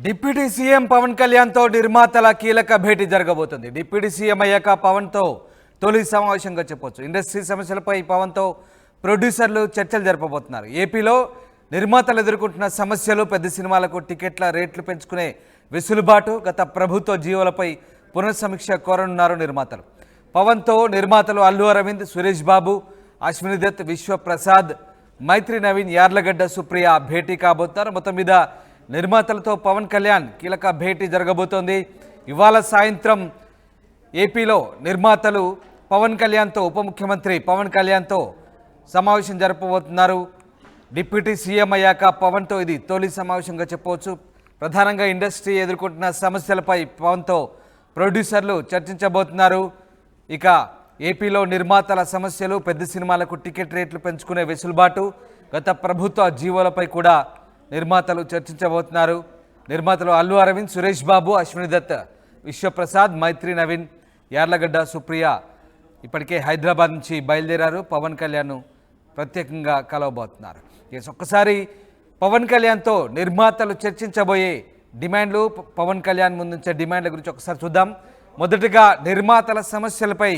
Deputy CM Pawan కళ్యాణ్తో నిర్మాతల కీలక భేటీ జరగబోతుంది. డిప్యూటీ సీఎం అయ్యాక పవన్తో తొలి సమావేశంగా చెప్పొచ్చు. ఇండస్ట్రీ సమస్యలపై పవన్తో ప్రొడ్యూసర్లు చర్చలు జరపబోతున్నారు. ఏపీలో నిర్మాతలు ఎదుర్కొంటున్న సమస్యలు, పెద్ద సినిమాలకు టికెట్ల రేట్లు పెంచుకునే వెసులుబాటు, గత ప్రభుత్వ జీవోలపై పునఃసమీక్ష కోరనున్నారు నిర్మాతలు. పవన్తో నిర్మాతలు అల్లు అరవింద్, సురేష్ బాబు, అశ్విని దత్, విశ్వప్రసాద్, మైత్రి నవీన్, యార్లగడ్డ సుప్రియ భేటీ కాబోతున్నారు. మొత్తం మీద నిర్మాతలతో పవన్ కళ్యాణ్ కీలక భేటీ జరగబోతోంది. ఇవాళ సాయంత్రం ఏపీలో నిర్మాతలు పవన్ కళ్యాణ్తో, ఉప ముఖ్యమంత్రి పవన్ కళ్యాణ్తో సమావేశం జరపబోతున్నారు. డిప్యూటీ సీఎం అయ్యాక పవన్తో ఇది తొలి సమావేశంగా చెప్పవచ్చు. ప్రధానంగా ఇండస్ట్రీ ఎదుర్కొంటున్న సమస్యలపై పవన్తో ప్రొడ్యూసర్లు చర్చించబోతున్నారు. ఇక ఏపీలో నిర్మాతల సమస్యలు, పెద్ద సినిమాలకు టికెట్ రేట్లు పెంచుకునే వెసులుబాటు, గత ప్రభుత్వ జీవోలపై కూడా నిర్మాతలు చర్చించబోతున్నారు. నిర్మాతలు అల్లు అరవింద్, సురేష్ బాబు, అశ్విని దత్, విశ్వప్రసాద్, మైత్రి నవీన్, యార్లగడ్డ సుప్రియ ఇప్పటికే హైదరాబాద్ నుంచి బయలుదేరారు. పవన్ కళ్యాణ్ను ప్రత్యేకంగా కలవబోతున్నారు. ఒక్కసారి పవన్ కళ్యాణ్తో నిర్మాతలు చర్చించబోయే డిమాండ్లు, పవన్ కళ్యాణ్ ముందుంచే డిమాండ్ల గురించి ఒకసారి చూద్దాం. మొదటగా నిర్మాతల సమస్యలపై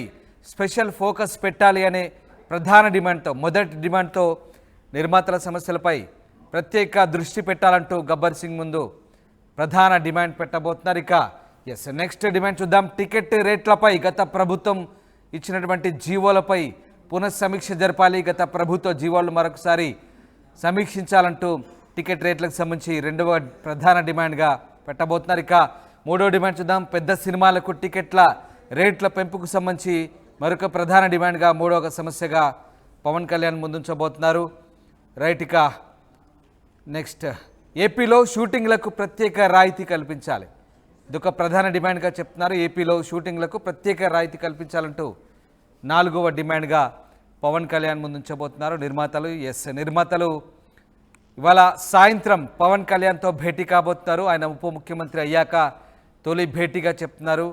స్పెషల్ ఫోకస్ పెట్టాలి అనే ప్రధాన డిమాండ్తో, మొదటి డిమాండ్తో నిర్మాతల సమస్యలపై ప్రత్యేక దృష్టి పెట్టాలంటూ గబ్బర్ సింగ్ ముందు ప్రధాన డిమాండ్ పెట్టబోతున్నారు. ఇక నెక్స్ట్ డిమాండ్ చూద్దాం. టికెట్ రేట్లపై గత ప్రభుత్వం ఇచ్చినటువంటి జీవోలపై పునఃసమీక్ష జరపాలి. గత ప్రభుత్వ జీవోలు మరొకసారి సమీక్షించాలంటూ టికెట్ రేట్లకు సంబంధించి రెండవ ప్రధాన డిమాండ్గా పెట్టబోతున్నారు. ఇక మూడో డిమాండ్ చూద్దాం. పెద్ద సినిమాలకు టికెట్ల రేట్ల పెంపుకు సంబంధించి మరొక ప్రధాన డిమాండ్గా, మూడవ సమస్యగా పవన్ కళ్యాణ్ ముందుంచబోతున్నారు. రైట్, ఇక నెక్స్ట్ ఏపీలో షూటింగ్లకు ప్రత్యేక రాయితీ కల్పించాలి. ఇదొక ప్రధాన డిమాండ్గా చెప్తున్నారు. ఏపీలో షూటింగ్లకు ప్రత్యేక రాయితీ కల్పించాలంటూ నాలుగవ డిమాండ్గా పవన్ కళ్యాణ్ ముందుంచబోతున్నారు నిర్మాతలు ఇవాళ సాయంత్రం పవన్ కళ్యాణ్తో భేటీ కాబోతున్నారు. ఆయన ఉప ముఖ్యమంత్రి అయ్యాక తొలి భేటీగా చెప్తున్నారు.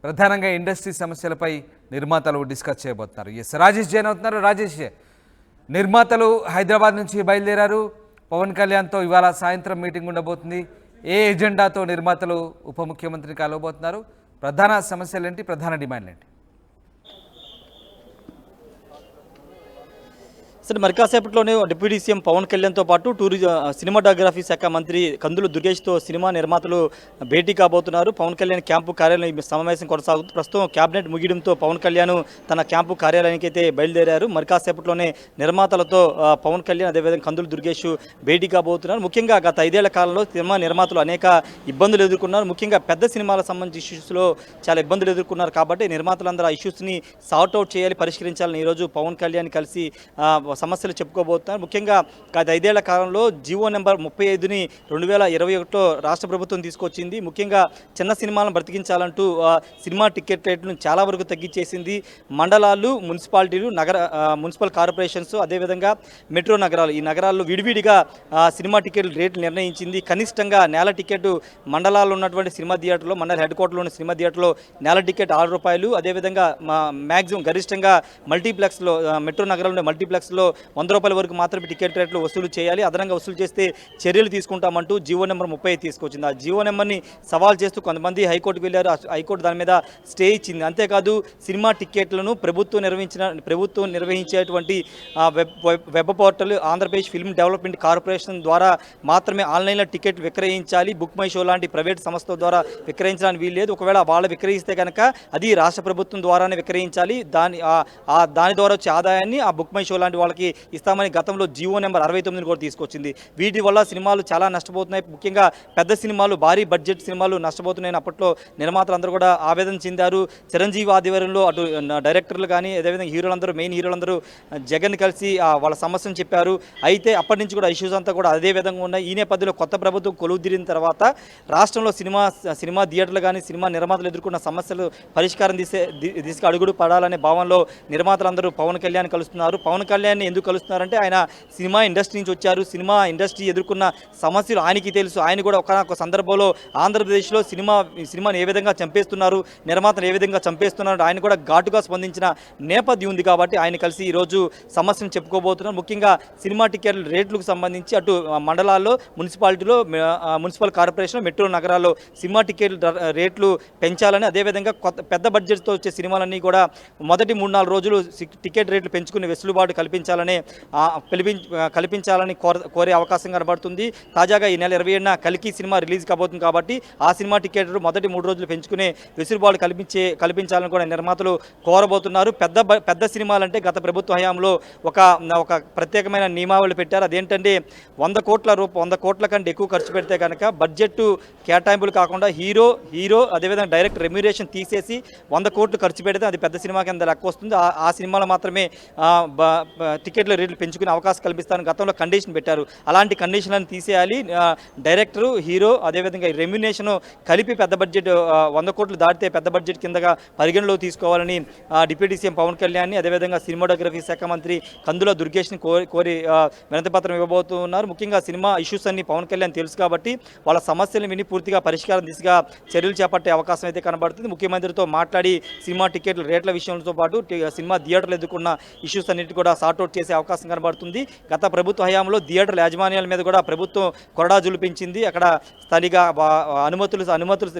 ప్రధానంగా ఇండస్ట్రీ సమస్యలపై నిర్మాతలు డిస్కస్ చేయబోతున్నారు. రాజేష్ జైన్ అవుతున్నారు. రాజేష్, నిర్మాతలు హైదరాబాద్ నుంచి బయలుదేరారు. పవన్ కళ్యాణ్తో ఇవాళ సాయంత్రం మీటింగ్ ఉండబోతుంది. ఏ ఎజెండాతో నిర్మాతలు ఉప ముఖ్యమంత్రిని కలవబోతున్నారు? ప్రధాన సమస్యలు ఏంటి, ప్రధాన డిమాండ్లు ఏంటి? సరే, మరి కాసేపట్లోనే డిప్యూటీ సీఎం పవన్ కళ్యాణ్తో పాటు సినిమాటోగ్రఫీ శాఖ మంత్రి కందుల దుర్గేష్తో సినిమా నిర్మాతలు భేటీ కాబోతున్నారు. పవన్ కళ్యాణ్ క్యాంపు కార్యాలయం సమావేశం కొనసాగుతుంది. ప్రస్తుతం క్యాబినెట్ ముగియడంతో పవన్ కళ్యాణ్ తన క్యాంపు కార్యాలయానికి అయితే బయలుదేరారు. మరి కాసేపట్లోనే నిర్మాతలతో పవన్ కళ్యాణ్, అదేవిధంగా కందుల దుర్గేష్ భేటీ కాబోతున్నారు. ముఖ్యంగా గత 5 ఏళ్ల కాలంలో సినిమా నిర్మాతలు అనేక ఇబ్బందులు ఎదుర్కొన్నారు. ముఖ్యంగా పెద్ద సినిమాలకు సంబంధించి ఇష్యూస్లో చాలా ఇబ్బందులు ఎదుర్కొన్నారు. కాబట్టి నిర్మాతలందరూ ఆ ఇష్యూస్ని సార్ట్అవుట్ చేయాలి, పరిష్కరించాలని ఈరోజు పవన్ కళ్యాణ్ కలిసి సమస్యలు చెప్పుకోబోతున్నారు. ముఖ్యంగా గత 5 ఏళ్ల కాలంలో జీవో నెంబర్ 35ని 2021లో రాష్ట్ర ప్రభుత్వం తీసుకొచ్చింది. ముఖ్యంగా చిన్న సినిమాలను బ్రతికించాలంటూ సినిమా టికెట్ రేట్లను చాలా వరకు తగ్గించేసింది. మండలాలు, మున్సిపాలిటీలు, మున్సిపల్ కార్పొరేషన్స్, అదేవిధంగా మెట్రో నగరాలు, ఈ నగరాల్లో విడివిడిగా సినిమా టికెట్ రేట్లు నిర్ణయించింది. కనిష్టంగా నేల టికెట్ మండలాల్లో ఉన్నటువంటి సినిమా థియేటర్లో, మండల హెడ్ క్వార్టర్లో ఉన్న సినిమా థియేటర్లో నేల టికెట్ 6 రూపాయలు. అదేవిధంగా మ్యాక్సిమం గరిష్టంగా మల్టీప్లెక్స్లో, మెట్రో నగరంలో మల్టీప్లెక్స్లో 100 రూపాయల వరకు మాత్రమే టికెట్ రేట్లు వసూలు చేయాలి. అదనంగా వసూలు చేస్తే చర్యలు తీసుకుంటామంటూ జీవో నెంబర్ 30 తీసుకొచ్చింది. ఆ జీవో నెంబర్ని సవాల్ చేస్తూ కొంతమంది హైకోర్టుకు వెళ్ళారు. హైకోర్టు దాని మీద స్టే ఇచ్చింది. అంతేకాదు, సినిమా టికెట్లను ప్రభుత్వం నిర్వహించేటువంటి web portal Andhra Pradesh film development corporation ద్వారా మాత్రమే ఆన్లైన్లో టికెట్ విక్రయించాలి. బుక్ మై షో లాంటి ప్రైవేట్ సంస్థల ద్వారా విక్రయించడానికి వీల్లేదు. ఒకవేళ వాళ్ళు విక్రయిస్తే కనుక అది రాష్ట్ర ప్రభుత్వం ద్వారానే విక్రయించాలి. దాని ద్వారా వచ్చే ఆదాయాన్ని ఆ బుక్ మై షో లాంటి వాళ్ళకి ఇస్తామని గతంలో జీవో నెంబర్ 69 కూడా తీసుకొచ్చింది. వీటి వల్ల సినిమాలు చాలా నష్టపోతున్నాయి. ముఖ్యంగా పెద్ద సినిమాలు, భారీ బడ్జెట్ సినిమాలు నష్టపోతున్నాయని అప్పట్లో నిర్మాతలందరూ కూడా ఆవేదన చెందారు. చిరంజీవి ఆధ్వర్యంలో అటు డైరెక్టర్లు కానీ, అదేవిధంగా మెయిన్ హీరోలందరూ జగన్ కలిసి వాళ్ళ సమస్యను చెప్పారు. అయితే అప్పటి నుంచి కూడా ఇష్యూస్ అంతా కూడా అదే విధంగా ఉన్నాయి. ఈ నేపథ్యంలో కొత్త ప్రభుత్వం కొలువుదీరిన తర్వాత రాష్ట్రంలో సినిమా థియేటర్లు కానీ, సినిమా నిర్మాతలు ఎదుర్కొన్న సమస్యలు పరిష్కారం దిశగా అడుగుడు పడాలనే భావనలో నిర్మాతలందరూ పవన్ కళ్యాణ్ కలుస్తున్నారు. పవన్ కళ్యాణ్ కళ్యాణ్ ఎందుకు కలుస్తున్నారంటే ఆయన సినిమా ఇండస్ట్రీ నుంచి వచ్చారు. సినిమా ఇండస్ట్రీ ఎదుర్కొన్న సమస్యలు ఆయనకి తెలుసు. ఆయన కూడా ఒక సందర్భంలో ఆంధ్రప్రదేశ్లో సినిమాని ఏ విధంగా చంపేస్తున్నారు, నిర్మాతను ఏ విధంగా చంపేస్తున్నారు ఆయన కూడా ఘాటుగా స్పందించిన నేపథ్యం ఉంది. కాబట్టి ఆయన కలిసి ఈరోజు సమస్యను చెప్పుకోబోతున్నారు. ముఖ్యంగా సినిమా టికెట్ల రేట్లకు సంబంధించి అటు మండలాల్లో, మున్సిపాలిటీలో, మున్సిపల్ కార్పొరేషన్, మెట్రో నగరాల్లో సినిమా టికెట్ల రేట్లు పెంచాలని, అదేవిధంగా పెద్ద బడ్జెట్తో వచ్చే సినిమాలన్నీ కూడా మొదటి 3-4 రోజులు టికెట్ రేట్లు పెంచుకునే వెసులుబాటు కల్పించాలని కోరే అవకాశం కనబడుతుంది. తాజాగా ఈ నెల 27న కల్కి సినిమా రిలీజ్ కాబోతుంది. కాబట్టి ఆ సినిమా టికెట్లు మొదటి 3 రోజులు పెంచుకునే వెసులుబాటు కల్పించాలని కూడా నిర్మాతలు కోరబోతున్నారు. పెద్ద సినిమాలంటే గత ప్రభుత్వ హయాంలో ఒక ప్రత్యేకమైన నియమావళి పెట్టారు. అదేంటంటే 100 కోట్ల కంటే ఎక్కువ ఖర్చు పెడితే కనుక బడ్జెట్ కేటాయింపులు కాకుండా హీరో అదేవిధంగా డైరెక్ట్ రెమ్యూరేషన్ తీసేసి 100 కోట్లు ఖర్చు పెడితే అది పెద్ద సినిమా కింద లెక్క వస్తుంది. ఆ సినిమాలో మాత్రమే టికెట్ల రేట్లు పెంచుకునే అవకాశం కల్పిస్తారని గతంలో కండిషన్ పెట్టారు. అలాంటి కండిషన్లను తీసేయాలి. డైరెక్టరు, హీరో అదేవిధంగా రెమ్యూనేషన్ కలిపి పెద్ద బడ్జెట్ 100 కోట్లు దాటితే పెద్ద బడ్జెట్ కిందగా పరిగణలో తీసుకోవాలని డిప్యూటీ సీఎం పవన్ కళ్యాణ్ని అదేవిధంగా సినిమాటోగ్రఫీ శాఖ మంత్రి కందుల దుర్గేష్ని కోరి వినతిపత్రం ఇవ్వబోతున్నారు. ముఖ్యంగా సినిమా ఇష్యూస్ అన్ని పవన్ కళ్యాణ్ తెలుసు కాబట్టి వాళ్ళ సమస్యలు విని పూర్తిగా పరిష్కారం దిశగా చర్యలు చేపట్టే అవకాశం అయితే కనబడుతుంది. ముఖ్యమంత్రితో మాట్లాడి సినిమా టికెట్ల రేట్ల విషయంతో పాటు సినిమా థియేటర్లు ఎదుర్కొన్న ఇష్యూస్ అన్నిటి కూడా సార్ట్అవుట్ చేసే అవకాశం కనబడుతుంది. గత ప్రభుత్వ హయాంలో థియేటర్ల యాజమాన్యాల మీద కూడా ప్రభుత్వం కొరడా జులిపించింది. అక్కడ స్థానిక అనుమతులు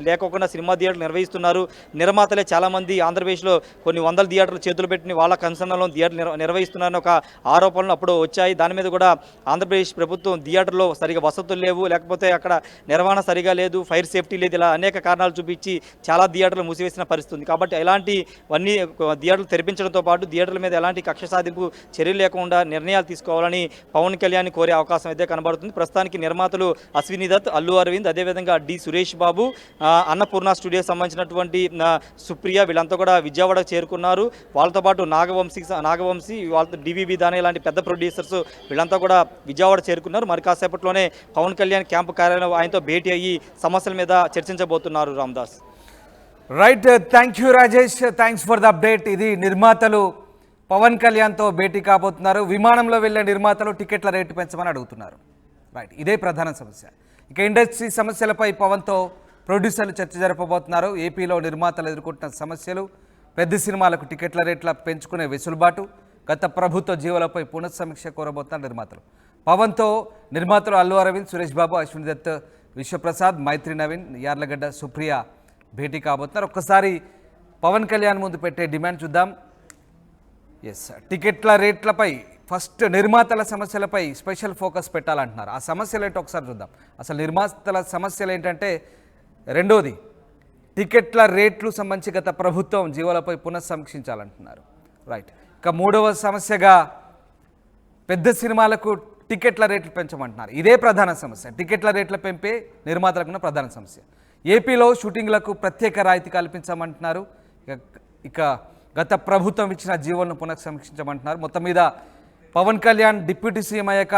లేకోకుండా సినిమా థియేటర్లు నిర్వహిస్తున్నారు. నిర్మాతలే చాలామంది ఆంధ్రప్రదేశ్లో కొన్ని వందల థియేటర్లు చేతులు పెట్టి వాళ్ళ కన్సర్న్లో థియేటర్లు నిర్వహిస్తున్నారని ఒక ఆరోపణలు అప్పుడు వచ్చాయి. దాని మీద కూడా ఆంధ్రప్రదేశ్ ప్రభుత్వం థియేటర్లో సరిగా వసతులు లేవు, లేకపోతే అక్కడ నిర్వహణ సరిగా లేదు, ఫైర్ సేఫ్టీ లేదు, ఇలా అనేక కారణాలు చూపించి చాలా థియేటర్లు మూసివేసిన పరిస్థితి ఉంది. కాబట్టి ఇలాంటివన్నీ థియేటర్లు తెరిపించడంతో పాటు థియేటర్ల మీద ఎలాంటి కక్ష సాధింపు చర్యలు లేకుండా నిర్ణయాలు తీసుకోవాలని పవన్ కళ్యాణ్ కోరే అవకాశం అయితే కనబడుతుంది. ప్రస్తుతానికి నిర్మాతలు అశ్విని దత్, అల్లు అరవింద్, అదేవిధంగా డి సురేష్ బాబు, అన్నపూర్ణ స్టూడియోస్ సంబంధించినటువంటి సుప్రియ వీళ్ళంతా కూడా విజయవాడ చేరుకున్నారు. వాళ్ళతో పాటు నాగవంశీ వాళ్ళతో డివివి దాని ఇలాంటి పెద్ద ప్రొడ్యూసర్స్ వీళ్ళంతా కూడా విజయవాడ చేరుకున్నారు. మరి కాసేపట్లోనే పవన్ కళ్యాణ్ క్యాంపు కార్యాలయంలో ఆయనతో భేటీ అయ్యి సమస్యల మీద చర్చించబోతున్నారు. Ramdas. Right, thank you Rajesh, thanks for the update. ఇది నిర్మాతలు పవన్ కళ్యాణ్తో భేటీ కాబోతున్నారు. విమానంలో వెళ్ళే నిర్మాతలు టికెట్ల రేటు పెంచమని అడుగుతున్నారు. రైట్, ఇదే ప్రధాన సమస్య. ఇక ఇండస్ట్రీ సమస్యలపై పవన్తో ప్రొడ్యూసర్లు చర్చ జరపబోతున్నారు. ఏపీలో నిర్మాతలు ఎదుర్కొంటున్న సమస్యలు, పెద్ద సినిమాలకు టికెట్ల రేట్ల పెంచుకునే వెసులుబాటు, గత ప్రభుత్వ జీవులపై పునఃసమీక్ష కోరబోతున్నారు నిర్మాతలు. పవన్తో నిర్మాతలు అల్లు అరవింద్, సురేష్ బాబు, అశ్విని దత్, విశ్వప్రసాద్, మైత్రి నవీన్, యార్లగడ్డ సుప్రియ భేటీ కాబోతున్నారు. ఒక్కసారి పవన్ కళ్యాణ్ ముందు పెట్టే డిమాండ్ చూద్దాం. టికెట్ల రేట్లపై ఫస్ట్ నిర్మాతల సమస్యలపై స్పెషల్ ఫోకస్ పెట్టాలంటున్నారు. ఆ సమస్యలు ఏంటో ఒకసారి చూద్దాం. అసలు నిర్మాతల సమస్యలు ఏంటంటే, రెండోది టికెట్ల రేట్లు సంబంధించి గత ప్రభుత్వం జీవోలపై పునఃసమీక్షించాలంటున్నారు. రైట్, ఇక మూడవ సమస్యగా పెద్ద సినిమాలకు టికెట్ల రేట్లు పెంచమంటున్నారు. ఇదే ప్రధాన సమస్య. టికెట్ల రేట్ల పెంపే నిర్మాతలకున్న ప్రధాన సమస్య. ఏపీలో షూటింగ్లకు ప్రత్యేక రాయితీ కల్పించమంటున్నారు. ఇక గత ప్రభుత్వం ఇచ్చిన జీవోలను పునఃసమీక్షించమంటున్నారు. మొత్తం మీద పవన్ కళ్యాణ్ డిప్యూటీ సీఎం అయ్యాక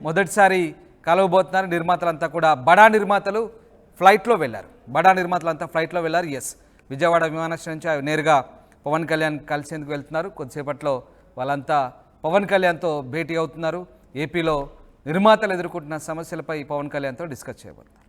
మొదటిసారి కలవబోతున్నారు. నిర్మాతలంతా కూడా బడా నిర్మాతలంతా ఫ్లైట్లో వెళ్ళారు. విజయవాడ విమానాశ్రయం నుంచి నేరుగా పవన్ కళ్యాణ్ కలిసేందుకు వెళ్తున్నారు. కొద్దిసేపట్లో వాళ్ళంతా పవన్ కళ్యాణ్తో భేటీ అవుతున్నారు. ఏపీలో నిర్మాతలు ఎదుర్కొంటున్న సమస్యలపై పవన్ కళ్యాణ్తో డిస్కస్ చేయబోతున్నారు.